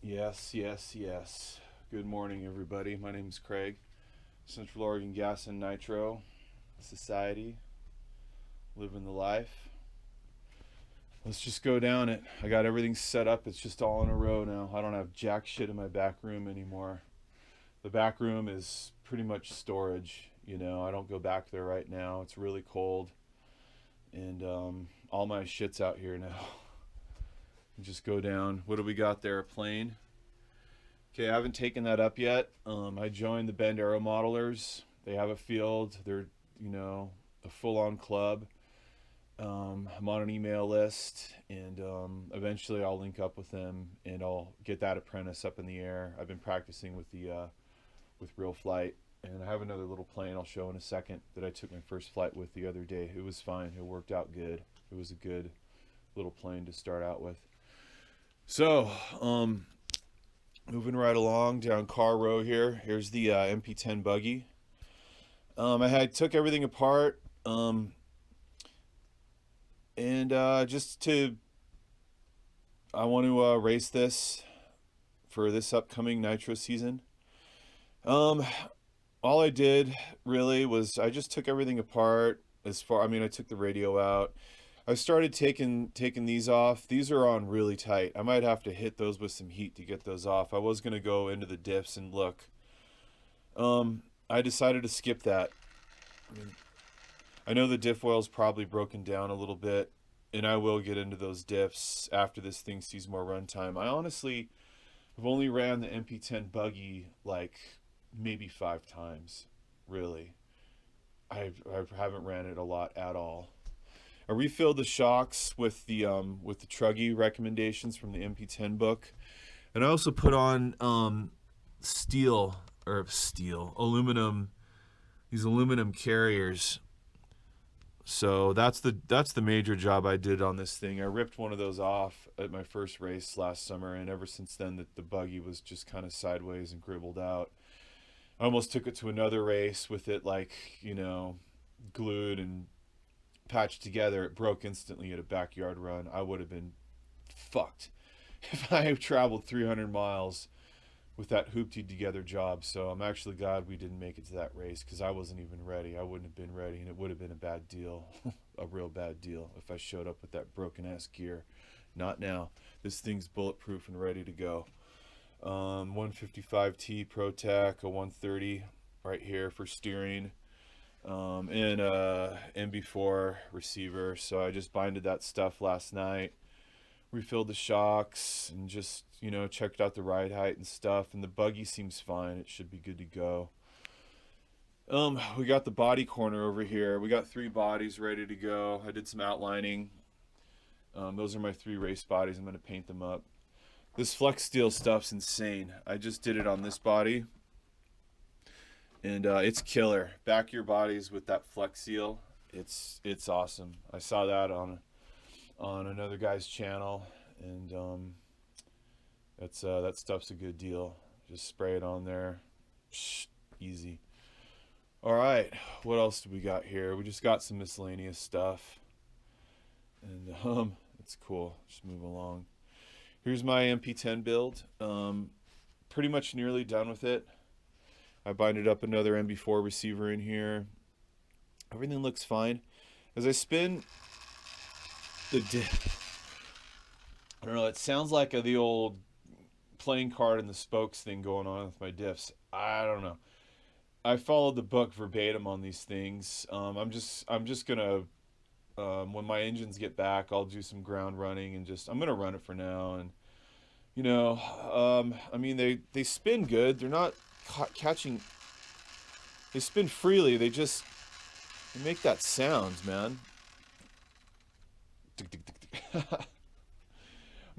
Yes, yes, yes. Good morning, everybody. My name's Craig. Central Oregon Gas and Nitro Society. Living the life. Let's just go down it. I got everything set up. It's just all in a row now. I don't have jack shit in my back room anymore. The back room is pretty much storage. I don't go back there right now. It's really cold. And all my shit's out here now. Just go down. What do we got there? A plane? Okay, I haven't taken that up yet. I joined the Bend Aero Modelers. They have a field. They're, a full-on club. I'm on an email list, and eventually I'll link up with them, and I'll get that apprentice up in the air. I've been practicing with with real flight, and I have another little plane I'll show in a second that I took my first flight with the other day. It was fine. It worked out good. It was a good little plane to start out with. So, moving right along down car row here. Here's the MP10 buggy. I took everything apart, and I want to race this for this upcoming nitro season. All I did really was I just took everything apart. I took the radio out. I started taking these off. These are on really tight. I might have to hit those with some heat to get those off. I was gonna go into the diffs and look. I decided to skip that. I know the diff oil's probably broken down a little bit, and I will get into those diffs after this thing sees more runtime. I honestly have only ran the MP10 buggy like maybe 5 times, really. I haven't ran it a lot at all. I refilled the shocks with the Truggy recommendations from the MP10 book, and I also put on aluminum, these aluminum carriers. So that's the major job I did on this thing. I ripped one of those off at my first race last summer, and ever since then the buggy was just kind of sideways and gribbled out. I almost took it to another race with it glued and patched together. It broke instantly at a backyard run. I would have been fucked if I had traveled 300 miles with that hoopty together job. So I'm actually glad we didn't make it to that race, because I wasn't even ready. I wouldn't have been ready, and it would have been a bad deal. A real bad deal if I showed up with that broken ass gear. Not now. This thing's bulletproof and ready to go. 155T ProTac, a 130 right here for steering, and a MB4 receiver. So I just binded that stuff last night, refilled the shocks, and just checked out the ride height and stuff, and the buggy seems fine. It should be good to go. We got the body corner over here. We got 3 bodies ready to go. I did some outlining. Those are my 3 race bodies. I'm going to paint them up. This flex steel stuff's insane. I just did it on this body, and it's killer. Back your bodies with that flex seal, it's awesome. I saw that on another guy's channel, and that stuff's a good deal. Just spray it on there. Psh, easy. All right, what else do we got here? We just got some miscellaneous stuff, and it's cool. Just move along. Here's my MP10 build. Pretty much nearly done with it. I binded up another MB4 receiver in here. Everything looks fine. As I spin the I don't know, it sounds like the old playing card and the spokes thing going on with my diffs. I don't know. I followed the book verbatim on these things. I'm just gonna when my engines get back, I'll do some ground running, and I'm gonna run it for now. And they spin good. They're not catching. They spin freely. They make that sound, man.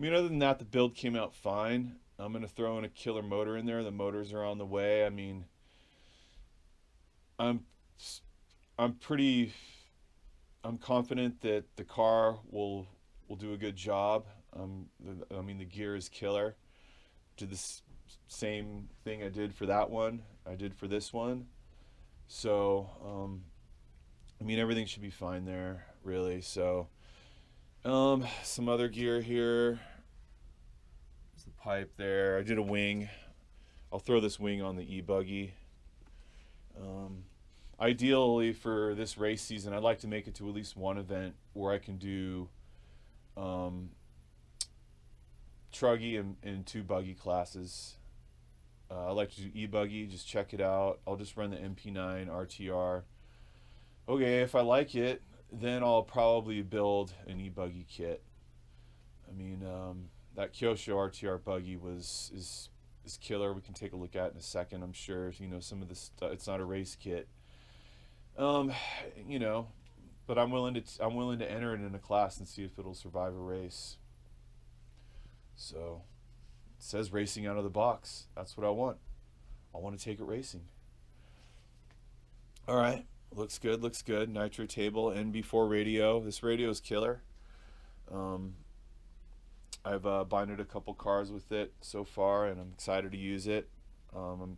Other than that, the build came out fine. I'm gonna throw in a killer motor in there. The motors are on the way. I'm confident that the car will do a good job. The gear is killer. Did the same thing I did for that one, I did for this one. So, everything should be fine there, really. So, some other gear here. There's the pipe there. I did a wing. I'll throw this wing on the e-buggy. Ideally for this race season, I'd like to make it to at least one event where I can do truggy and 2 buggy classes. I like to do e-buggy, just check it out. I'll just run the MP9 RTR. Okay, if I like it, then I'll probably build an e-buggy kit. I mean, that Kyosho RTR buggy is killer. We can take a look at in a second, I'm sure. You know, some of this stuff, it's not a race kit. You know, but I'm willing to enter it in a class and see if it'll survive a race. So it says racing out of the box. That's what I want. I want to take it racing. All right, looks good, looks good. Nitro table, NB4 radio. This radio is killer. I've binded a couple cars with it so far, and I'm excited to use it. I'm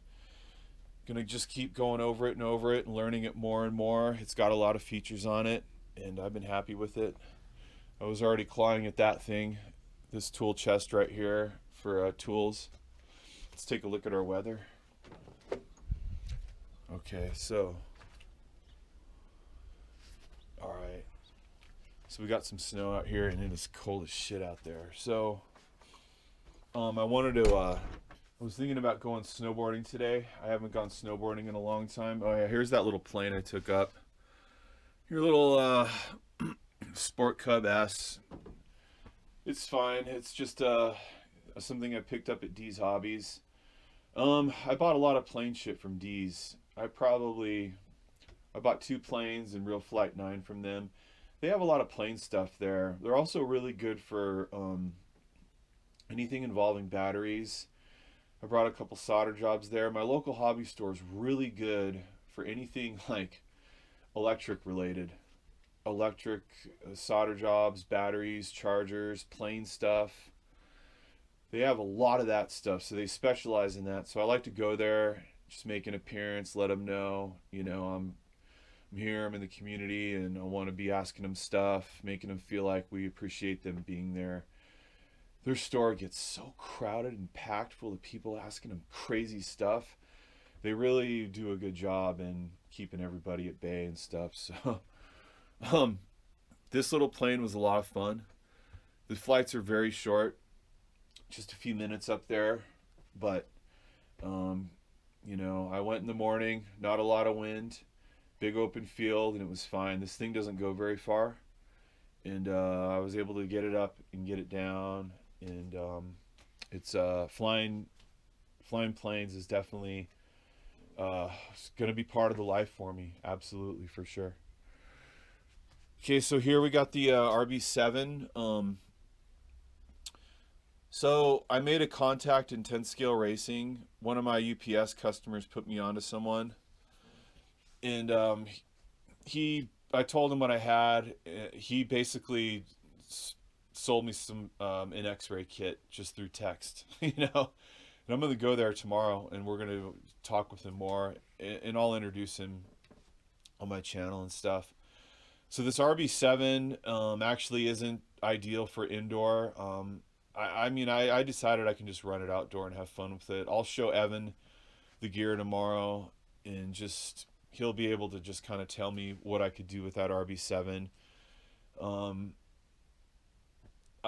gonna just keep going over it and learning it more and more. It's got a lot of features on it, and I've been happy with it. I was already clawing at that thing, this tool chest right here for tools. Let's take a look at our weather. Okay, so all right, so we got some snow out here, and it is cold as shit out there. So I wanted to I was thinking about going snowboarding today. I haven't gone snowboarding in a long time. Oh yeah, here's that little plane I took up. Your little Sport Cub S. It's fine. It's just something I picked up at D's Hobbies. I bought a lot of plane shit from D's. I bought 2 planes and Real Flight 9 from them. They have a lot of plane stuff there. They're also really good for anything involving batteries. I brought a couple solder jobs there. My local hobby store is really good for anything like electric related. Electric solder jobs, batteries, chargers, plane stuff. They have a lot of that stuff, so they specialize in that. So I like to go there, just make an appearance, let them know, you know, I'm here, I'm in the community, and I want to be asking them stuff, making them feel like we appreciate them being there. Their store gets so crowded and packed full of people asking them crazy stuff. They really do a good job in keeping everybody at bay and stuff. So this little plane was a lot of fun. The flights are very short, just a few minutes up there, but you know, I went in the morning, not a lot of wind, big open field, and it was fine. This thing doesn't go very far, and I was able to get it up and get it down. And it's flying planes is definitely going to be part of the life for me, absolutely, for sure. Okay, so here we got the RB7. So I made a contact in 10 scale racing. One of my UPS customers put me onto someone, and I told him what I had. He basically sold me some an X-ray kit just through text, you know. And I'm gonna go there tomorrow, and we're gonna talk with him more, and I'll introduce him on my channel and stuff. So this RB7 actually isn't ideal for indoor. I mean, I decided I can just run it outdoor and have fun with it. I'll show Evan the gear tomorrow, and just he'll be able to just kind of tell me what I could do with that RB7.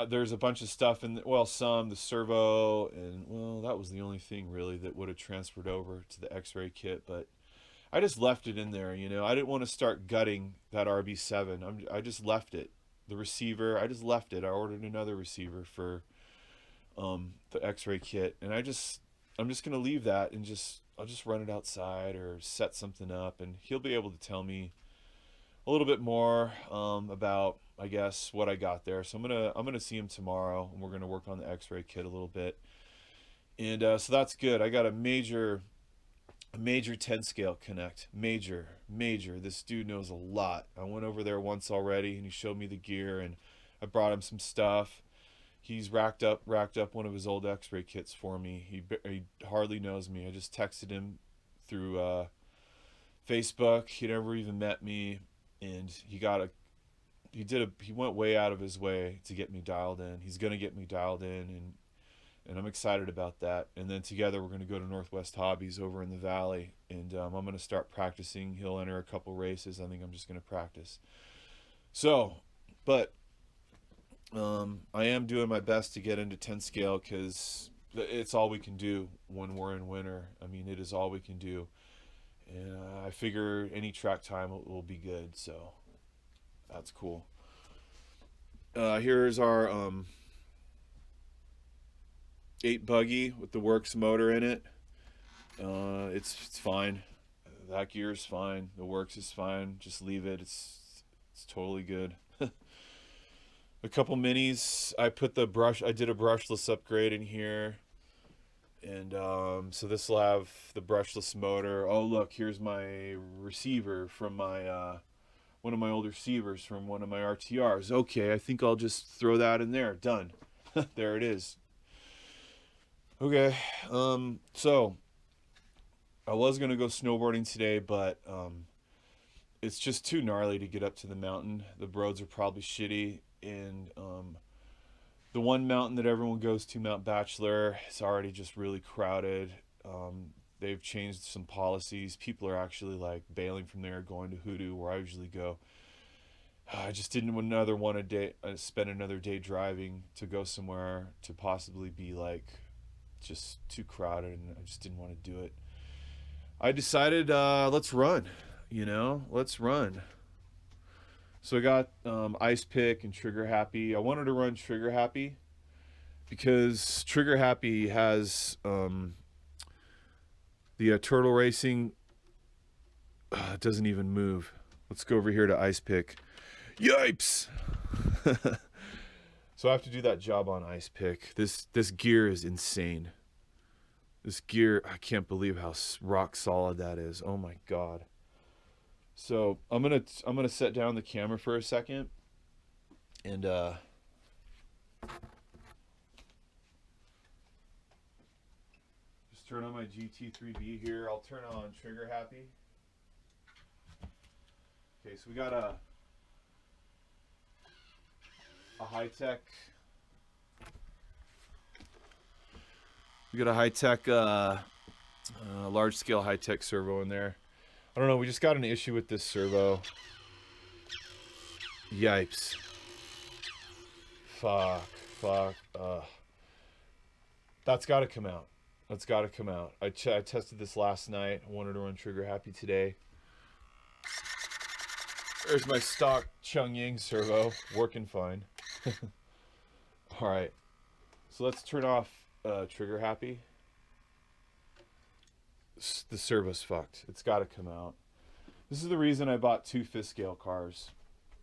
There's a bunch of stuff in well, the servo, and well, that was the only thing really that would have transferred over to the X-ray kit, but I just left it in there, you know. I didn't want to start gutting that RB7. I just left it. The receiver, I just left it. I ordered another receiver for the X-ray kit, and I'm just gonna leave that, and I'll just run it outside or set something up, and he'll be able to tell me a little bit more about, I guess, what I got there. So I'm gonna see him tomorrow, and we're gonna work on the X-ray kit a little bit, and so that's good. I got a major 10 scale connect, major. This dude knows a lot. I went over there once already, and he showed me the gear, and I brought him some stuff. He's racked up one of his old X-ray kits for me. He hardly knows me. I just texted him through Facebook. He never even met me, and he went way out of his way to get me dialed in. He's gonna get me dialed in, and I'm excited about that. And then together we're going to go to Northwest Hobbies over in the valley, and I'm going to start practicing. He'll enter a couple races. I think I'm just going to practice. So, but I am doing my best to get into 10 scale because it's all we can do when we're in winter. I mean, it is all we can do. And I figure any track time will be good, so that's cool. Here's our 8 buggy with the Works motor in it. It's fine. That gear is fine. The Works is fine. Just leave it. It's totally good. A couple minis. I did a brushless upgrade in here, and so this will have the brushless motor. Oh look, here's my receiver from my one of my old receivers from one of my RTRs. Okay, I think I'll just throw that in there. Done. There it is. Okay, so I was gonna go snowboarding today, but it's just too gnarly to get up to the mountain. The roads are probably shitty, and the one mountain that everyone goes to, Mount Bachelor, is already just really crowded. They've changed some policies. People are actually like bailing from there, going to Hoodoo, where I usually go. I just didn't want to spend another day driving to go somewhere to possibly be like just too crowded, and I just didn't want to do it. I decided let's run, let's run. So I got Icepick and Trigger Happy. I wanted to run Trigger Happy because Trigger Happy has the turtle racing. It doesn't even move. Let's go over here to Icepick. Yipes! So I have to do that job on Icepick. This gear is insane. This gear, I can't believe how rock solid that is. Oh my god. So I'm gonna set down the camera for a second, and just turn on my GT3B here. I'll turn on Trigger Happy. Okay, so we got a high-tech. We got a high-tech, large-scale high-tech servo in there. I don't know, we just got an issue with this servo. Yipes. Fuck. That's got to come out. That's got to come out. I tested this last night. I wanted to run Trigger Happy today. There's my stock Chung Ying servo, working fine. Alright, so let's turn off Trigger Happy. The servo's fucked. It's got to come out. This is the reason I bought 2 fifth scale cars.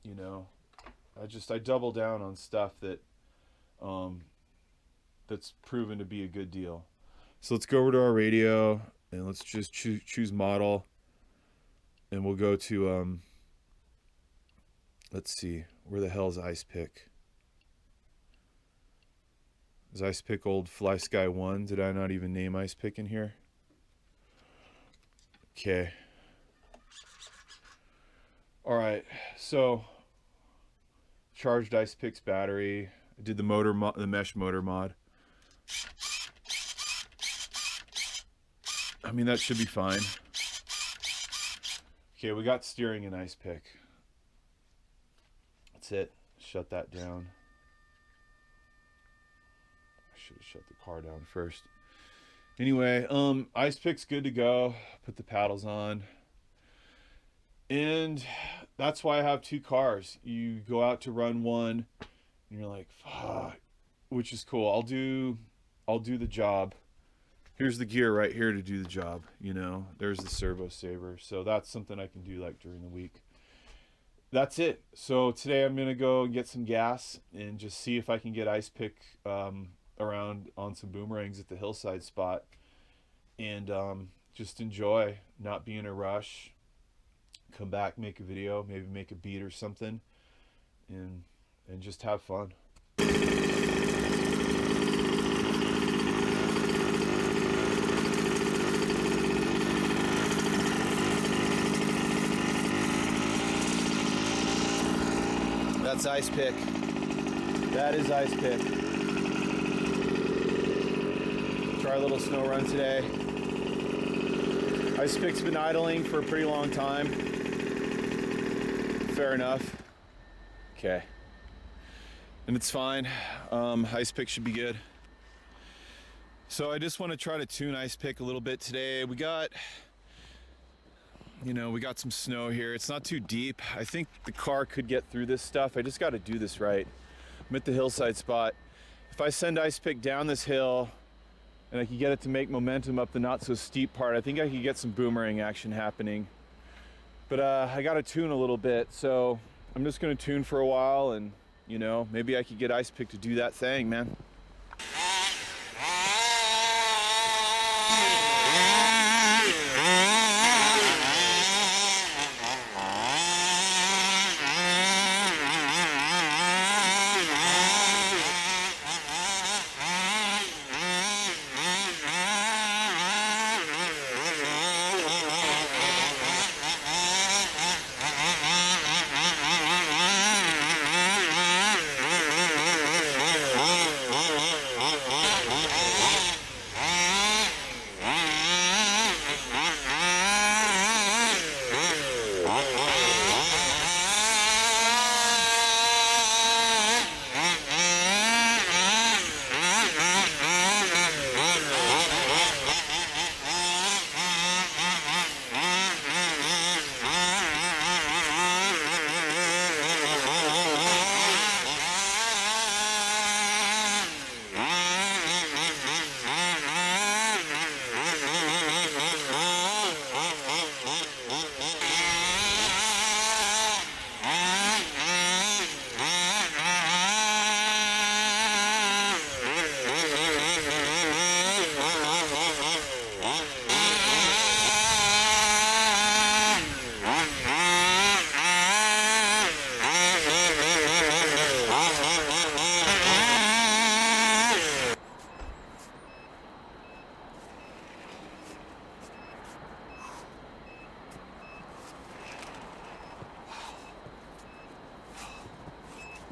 I double down on stuff that that's proven to be a good deal. So let's go over to our radio and let's just choose model, and we'll go to let's see, where the hell is Icepick? Is Icepick old Fly Sky 1? Did I not even name Icepick in here? Okay. Alright, so charged Icepick's battery. I did the mesh motor mod. I mean, that should be fine. Okay, we got steering in Icepick. That's it. Shut that down. I should have shut the car down first. Anyway, Icepick's good to go. Put the paddles on. And that's why I have 2 cars. You go out to run one and you're like, fuck, which is cool. I'll do the job. Here's the gear right here to do the job, There's the servo saver. So that's something I can do like during the week. That's it. So today I'm going to go and get some gas and just see if I can get Icepick around on some boomerangs at the hillside spot, and just enjoy, not be in a rush, come back, make a video, maybe make a beat or something, and just have fun. That's Icepick. That is Icepick. our little snow run today. Icepick's been idling for a pretty long time. Fair enough. Okay. And it's fine. Icepick should be good. So I just want to try to tune Icepick a little bit today. We got some snow here. It's not too deep. I think the car could get through this stuff. I just got to do this right. I'm at the hillside spot. If I send Icepick down this hill and I can get it to make momentum up the not so steep part, I think I could get some boomerang action happening. But I got to tune a little bit, so I'm just going to tune for a while, and maybe I could get Icepick to do that thing, man.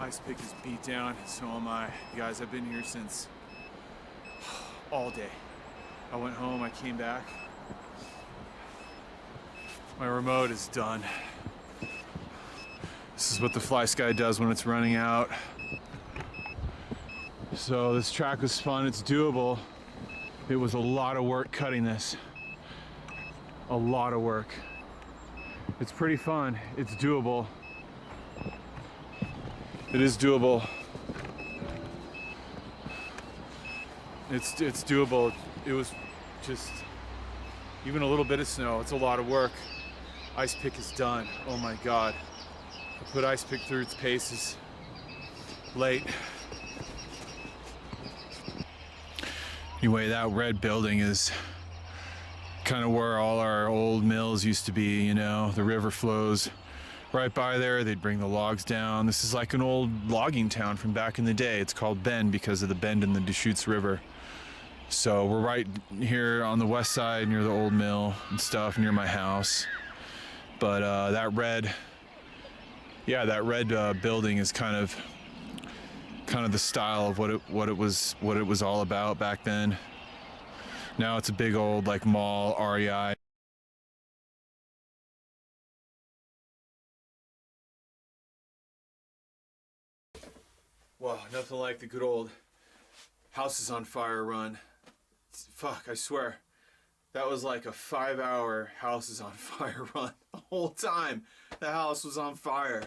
Icepick is beat down, so am I. You guys, I've been here since all day. I went home, I came back. My remote is done. This is what the Fly Sky does when it's running out. So this track was fun, it's doable. It was a lot of work cutting this. A lot of work. It's pretty fun, it's doable. It is doable. It's doable. It was just even a little bit of snow. It's a lot of work. Icepick is done. Oh my God. I put Icepick through its paces late. Anyway, that red building is kind of where all our old mills used to be, the river flows right by there. They'd bring the logs down. This is like an old logging town from back in the day. It's called Bend because of the bend in the Deschutes River. So we're right here on the west side near the old mill and stuff, near my house. But that red building is kind of the style of what it was all about back then. Now it's a big old like mall, REI. Wow, nothing like the good old houses on fire run. Fuck, I swear. That was like a 5-hour houses on fire run. The whole time the house was on fire.